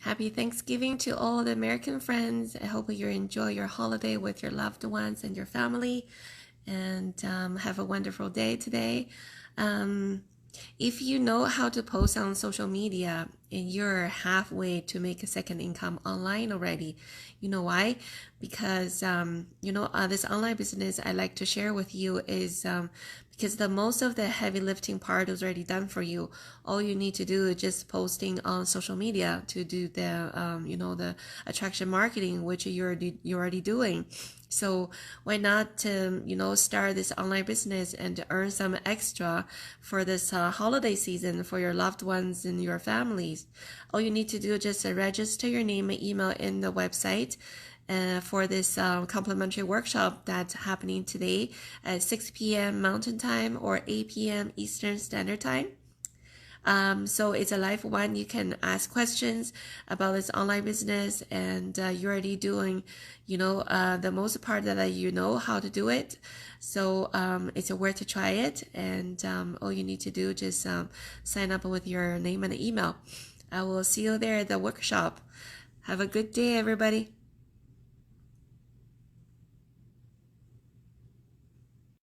Happy Thanksgiving to all the American friends. I hope you enjoy your holiday with your loved ones and your family, and have a wonderful day today. Um, if you know how to post on social media and you're halfway to make a second income online already, you know why? Because this online business I like to share with you is because the most of the heavy lifting part is already done for you. All you need to do is just posting on social media to do the attraction marketing, which you're already doing. So why not start this online business and earn some extra for this holiday season for your loved ones and your families? All you need to do is just register your name and email in the website for this complimentary workshop that's happening today at 6 p.m. Mountain Time or 8 p.m. Eastern Standard Time. So it's a live one. You can ask questions about this online business, and you're already doing, the most part that you know how to do it. So it's worth to try it, and all you need to do is just sign up with your name and email. I will see you there at the workshop. Have a good day, everybody.